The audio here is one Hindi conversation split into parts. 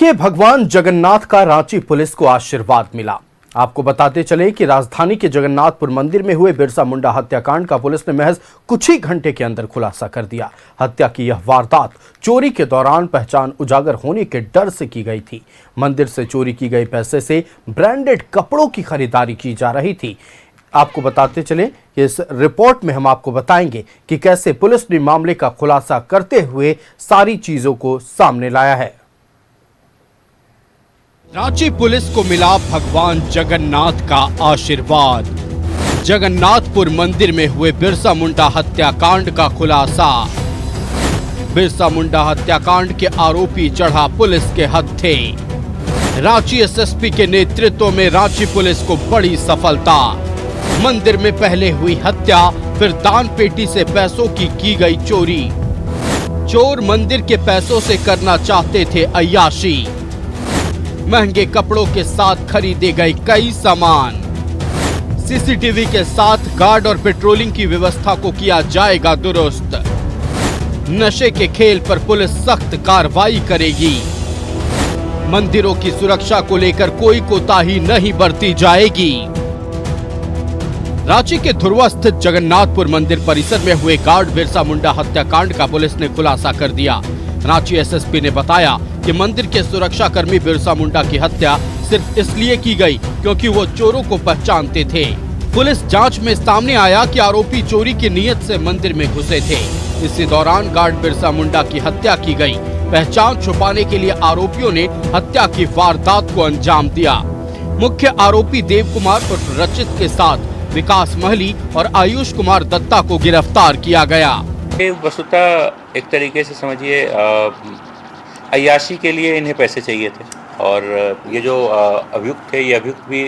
कि भगवान जगन्नाथ का रांची पुलिस को आशीर्वाद मिला। आपको बताते चले कि राजधानी के जगन्नाथपुर मंदिर में हुए बिरसा मुंडा हत्याकांड का पुलिस ने महज कुछ ही घंटे के अंदर खुलासा कर दिया। हत्या की यह वारदात चोरी के दौरान पहचान उजागर होने के डर से की गई थी। मंदिर से चोरी की गई पैसे से ब्रांडेड कपड़ों की खरीदारी की जा रही थी। आपको बताते चले कि इस रिपोर्ट में हम आपको बताएंगे कि कैसे पुलिस ने मामले का खुलासा करते हुए सारी चीजों को सामने लाया है। रांची पुलिस को मिला भगवान जगन्नाथ का आशीर्वाद। जगन्नाथपुर मंदिर में हुए बिरसा मुंडा हत्याकांड का खुलासा। बिरसा मुंडा हत्याकांड के आरोपी चढ़ा पुलिस के हत्थे। रांची एसएसपी के नेतृत्व में रांची पुलिस को बड़ी सफलता। मंदिर में पहले हुई हत्या, फिर दान पेटी से पैसों की गई चोरी। चोर मंदिर के पैसों से करना चाहते थे अय्याशी। महंगे कपड़ों के साथ खरीदे गए कई सामान। सीसीटीवी के साथ गार्ड और पेट्रोलिंग की व्यवस्था को किया जाएगा दुरुस्त। नशे के खेल पर पुलिस सख्त कार्रवाई करेगी। मंदिरों की सुरक्षा को लेकर कोई कोताही नहीं बरती जाएगी। रांची के धुर्वा स्थित जगन्नाथपुर मंदिर परिसर में हुए गार्ड बिरसा मुंडा हत्याकांड का पुलिस ने खुलासा कर दिया। रांची एसएसपी ने बताया कि मंदिर के सुरक्षा कर्मी बिरसा मुंडा की हत्या सिर्फ इसलिए की गई क्योंकि वो चोरों को पहचानते थे। पुलिस जांच में सामने आया कि आरोपी चोरी की नीयत से मंदिर में घुसे थे। इसी दौरान गार्ड बिरसा मुंडा की हत्या की गई। पहचान छुपाने के लिए आरोपियों ने हत्या की वारदात को अंजाम दिया। मुख्य आरोपी देव कुमार उर्फ रचित के साथ विकास महली और आयुष कुमार दत्ता को गिरफ्तार किया गया। वस्तुतः एक तरीके से समझिए अय्याशी के लिए इन्हें पैसे चाहिए थे और ये जो अभियुक्त थे, ये अभियुक्त भी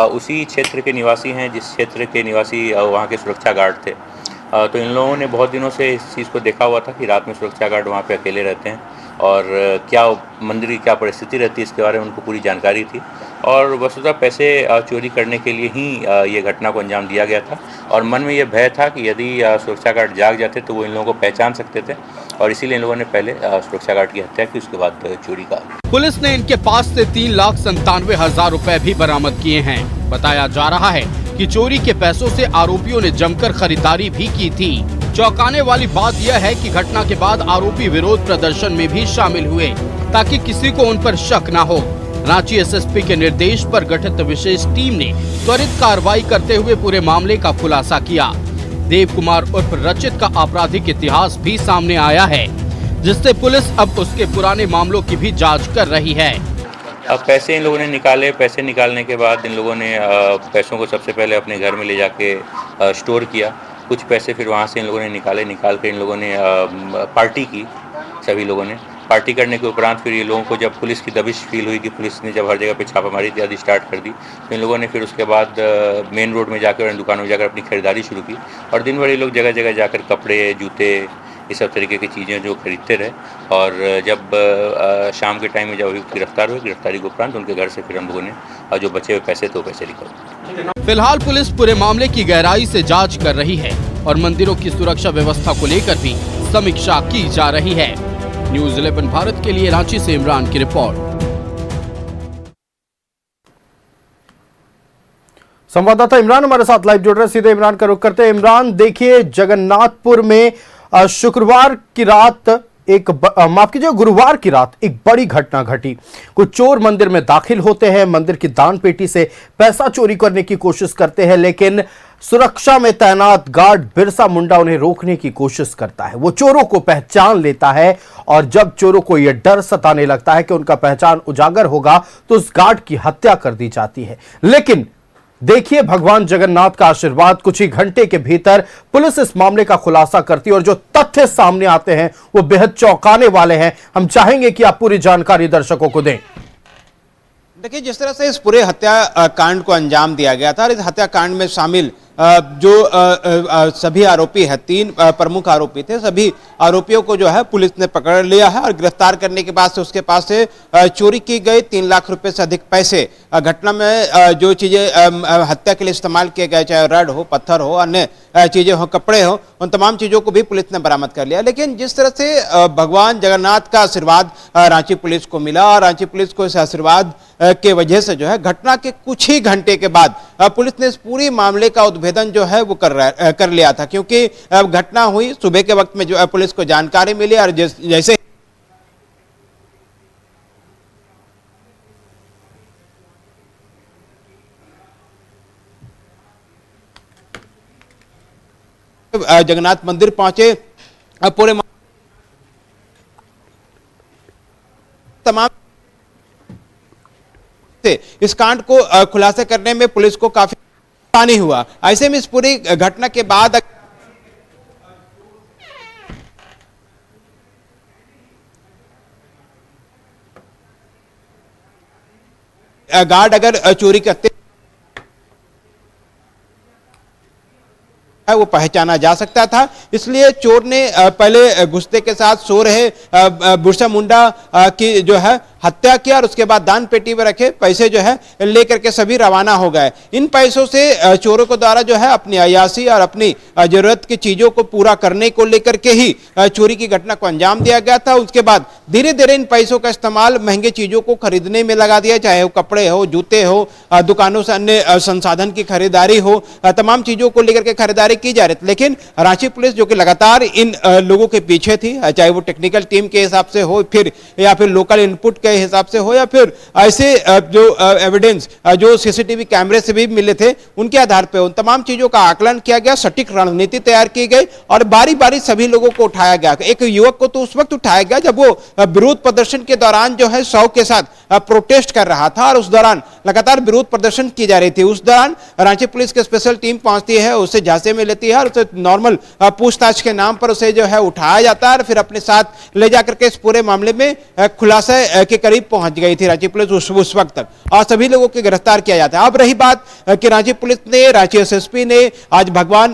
उसी क्षेत्र के निवासी हैं जिस क्षेत्र के निवासी वहाँ के सुरक्षा गार्ड थे। तो इन लोगों ने बहुत दिनों से इस चीज़ को देखा हुआ था कि रात में सुरक्षा गार्ड वहाँ पे अकेले रहते हैं और क्या मंदिर की क्या परिस्थिति रहती है इसके बारे में उनको पूरी जानकारी थी और वस्तुतः पैसे चोरी करने के लिए ही ये घटना को अंजाम दिया गया था और मन में ये भय था कि यदि सुरक्षा गार्ड जाग जाते तो वो इन लोगों को पहचान सकते थे और इसीलिए इन लोगों ने पहले सुरक्षा गार्ड की हत्या की, उसके बाद चोरी का। पुलिस ने इनके पास से 3,97,000 रुपए भी बरामद किए हैं। बताया जा रहा है कि चोरी के पैसों से आरोपियों ने जमकर खरीदारी भी की थी। चौंकाने वाली बात यह है कि घटना के बाद आरोपी विरोध प्रदर्शन में भी शामिल हुए ताकि किसी को उन पर शक न हो। रांची एसएसपी के निर्देश पर गठित विशेष टीम ने त्वरित कार्रवाई करते हुए पूरे मामले का खुलासा किया। देव कुमार उर्फ रचित का आपराधिक इतिहास भी सामने आया है, जिससे पुलिस अब उसके पुराने मामलों की भी जांच कर रही है। अब पैसे इन लोगों ने निकाले। पैसे निकालने के बाद इन लोगों ने पैसों को सबसे पहले अपने घर में ले जाके स्टोर किया। कुछ पैसे फिर वहाँ से इन लोगों ने निकाल के इन लोगों ने पार्टी की। सभी लोगों ने पार्टी करने के उपरांत फिर ये लोगों को जब पुलिस की दबिश फील हुई कि पुलिस ने जब हर जगह पे छापामारी इत्यादि स्टार्ट कर दी तो इन लोगों ने फिर उसके बाद मेन रोड में जाकर और दुकानों में जाकर अपनी खरीदारी शुरू की और दिन भर ये लोग जगह जगह जाकर कपड़े, जूते, ये सब तरीके की चीज़ें जो खरीदते रहे और जब शाम के टाइम में जब अभियुक्त गिरफ्तार हुए, गिरफ्तारी के उपरांत उनके घर से फिर हम लोगों ने जो बचे हुए पैसे तो पैसे निकाले। फिलहाल पुलिस पूरे मामले की गहराई से जांच कर रही है और मंदिरों की सुरक्षा व्यवस्था को लेकर भी समीक्षा की जा रही है। न्यूज़ 11 भारत के लिए रांची से इमरान की रिपोर्ट। संवाददाता इमरान हमारे साथ लाइव जुड़ रहे हैं। सीधे इमरान का रुख करते हैं। इमरान, देखिए जगन्नाथपुर में शुक्रवार की रात गुरुवार की रात एक बड़ी घटना घटी। कुछ चोर मंदिर में दाखिल होते हैं, मंदिर की दान पेटी से पैसा चोरी करने की कोशिश करते हैं, लेकिन सुरक्षा में तैनात गार्ड बिरसा मुंडा उन्हें रोकने की कोशिश करता है। वो चोरों को पहचान लेता है और जब चोरों को यह डर सताने लगता है कि उनका पहचान उजागर होगा तो उस गार्ड की हत्या कर दी जाती है। लेकिन देखिए भगवान जगन्नाथ का आशीर्वाद, कुछ ही घंटे के भीतर पुलिस इस मामले का खुलासा करती है और जो तथ्य सामने आते हैं वो बेहद चौंकाने वाले हैं। हम चाहेंगे कि आप पूरी जानकारी दर्शकों को दें। देखिए, जिस तरह से इस पूरे हत्याकांड को अंजाम दिया गया था और इस हत्याकांड में शामिल जो सभी आरोपी है, 3 प्रमुख आरोपी थे, सभी आरोपियों को जो है पुलिस ने पकड़ लिया है और गिरफ्तार करने के बाद से उसके पास से चोरी की गई 3 लाख रुपए से अधिक पैसे, घटना में जो चीजें हत्या के लिए इस्तेमाल किए गए, चाहे रड हो, पत्थर हो, अन्य चीजें हो, कपड़े हो, उन तमाम चीजों को भी पुलिस ने बरामद कर लिया। लेकिन जिस तरह से भगवान जगन्नाथ का आशीर्वाद रांची पुलिस को मिला और रांची पुलिस को इस आशीर्वाद के वजह से जो है घटना के कुछ ही घंटे के बाद पुलिस ने इस पूरी मामले का उद्भेदन जो है वो कर लिया था, क्योंकि घटना हुई सुबह के वक्त में जो पुलिस को जानकारी मिली और जैसे जगन्नाथ मंदिर पहुंचे, पूरे तमाम इस कांड को खुलासा करने में पुलिस को काफी आसानी हुआ। ऐसे में इस पूरी घटना के बाद गार्ड अगर चोरी करते वो पहचाना जा सकता था, इसलिए चोर ने पहले गुस्से के साथ सो रहे बिरसा मुंडा की जो है हत्या किया और उसके बाद दान पेटी में रखे पैसे जो है लेकर के सभी रवाना हो गए। इन पैसों से चोरों को द्वारा जो है अपनी अय्याशी और अपनी जरूरत की चीजों को पूरा करने को लेकर के ही चोरी की घटना को अंजाम दिया गया था। उसके बाद धीरे धीरे इन पैसों का इस्तेमाल महंगे चीजों को खरीदने में लगा दिया, चाहे वो कपड़े हो, जूते हो, दुकानों से अन्य संसाधन की खरीदारी हो, तमाम चीजों को लेकर के खरीदारी की जा रही थी। लेकिन रांची पुलिस जो कि लगातार इन लोगों के पीछे थी, चाहे वो टेक्निकल टीम के हिसाब से हो फिर या फिर लोकल इनपुट के हिसाब से हो या फिर ऐसे जो एविडेंस जो सीसीटीवी कैमरे से भी मिले थे उनके आधार पर उन तमाम चीजों का आकलन किया गया, सटीक रणनीति तैयार की गई और बारी बारी सभी लोगों को उठाया गया। एक युवक को तो उस वक्त उठाया गया जब वो विरोध प्रदर्शन के दौरान जो है 100 के साथ प्रोटेस्ट कर रहा था और उस दौरान लगातार विरोध प्रदर्शन की जा रही थी। उस दौरान रांची पुलिस की स्पेशल टीम पहुंचती है, उसे झांसे में लेती है और उसे नॉर्मल पूछताछ के नाम पर उसे जो है उठाया जाता है और फिर अपने साथ ले जाकर के इस पूरे मामले में खुलासे के करीब पहुंच गई थी रांची पुलिस उस वक्त तक और सभी लोगों को गिरफ्तार किया जाता है। अब रही बात कि रांची पुलिस ने, रांची एसएसपी ने आज भगवान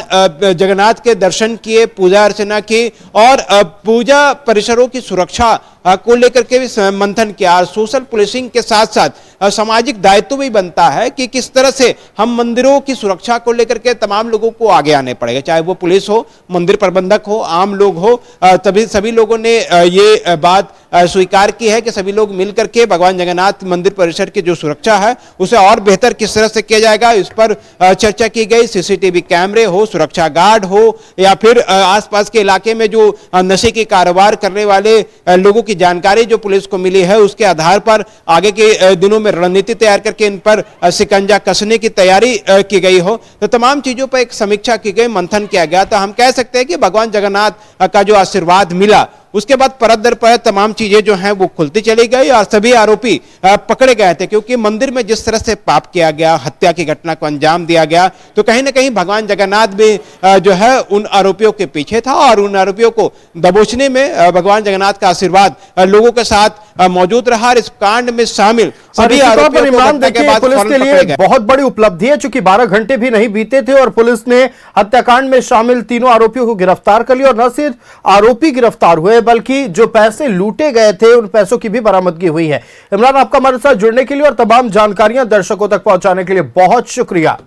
जगन्नाथ के दर्शन किए, पूजा अर्चना की और पूजा परिसरों की सुरक्षा को लेकर के भी मंथन किया और सोशल पुलिसिंग के साथ साथ सामाजिक दायित्व भी बनता है कि किस तरह से हम मंदिरों की सुरक्षा को लेकर के तमाम लोगों को आगे आने पड़ेगा, चाहे वो पुलिस हो, मंदिर प्रबंधक हो, आम लोग हो। तभी सभी लोगों ने ये बात स्वीकार की है कि सभी लोग मिलकर के भगवान जगन्नाथ मंदिर परिसर की जो सुरक्षा है उसे और बेहतर किस तरह से किया जाएगा, इस पर चर्चा की गई। सीसीटीवी कैमरे हो, सुरक्षा गार्ड हो या फिर आसपास के इलाके में जो नशे की कारोबार करने वाले लोगों की जानकारी जो पुलिस को मिली है उसके आधार पर आगे के दिनों में रणनीति तैयार करके इन पर शिकंजा कसने की तैयारी की गई हो। तो तमाम चीजों पर एक समीक्षा की गई, मंथन किया गया। तो हम कह सकते हैं कि भगवान जगन्नाथ का जो आशीर्वाद मिला उसके बाद परत दर परत तमाम चीजें जो हैं वो खुलती चली गई और सभी आरोपी पकड़े गए थे, क्योंकि मंदिर में जिस तरह से पाप किया गया, हत्या की घटना को अंजाम दिया गया, तो कहीं ना कहीं भगवान जगन्नाथ भी जो है उन आरोपियों के पीछे था और उन आरोपियों को दबोचने में भगवान जगन्नाथ का आशीर्वाद लोगों के साथ मौजूद रहा। इस कांड में शामिल सभी आरोपियों को इमरान देखिए पुलिस के लिए बहुत बड़ी उपलब्धि है, चूंकि 12 घंटे भी नहीं बीते थे और पुलिस ने हत्याकांड में शामिल तीनों आरोपियों को गिरफ्तार कर लिया और न सिर्फ आरोपी गिरफ्तार हुए बल्कि जो पैसे लूटे गए थे उन पैसों की भी बरामदगी हुई है। इमरान, आपका हमारे साथ जुड़ने के लिए और तमाम जानकारियां दर्शकों तक पहुंचाने के लिए बहुत शुक्रिया।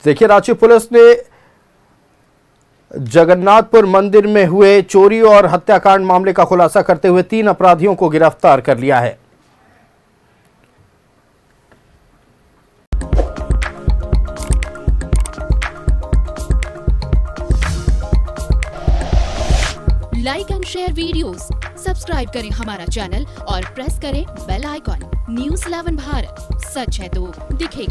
देखिए, रांची पुलिस ने जगन्नाथपुर मंदिर में हुए चोरी और हत्याकांड मामले का खुलासा करते हुए 3 अपराधियों को गिरफ्तार कर लिया है। Like and share videos, subscribe करें हमारा चैनल और प्रेस करें बेल आइकॉन। न्यूज़ 11 भारत, सच है तो दिखेगा।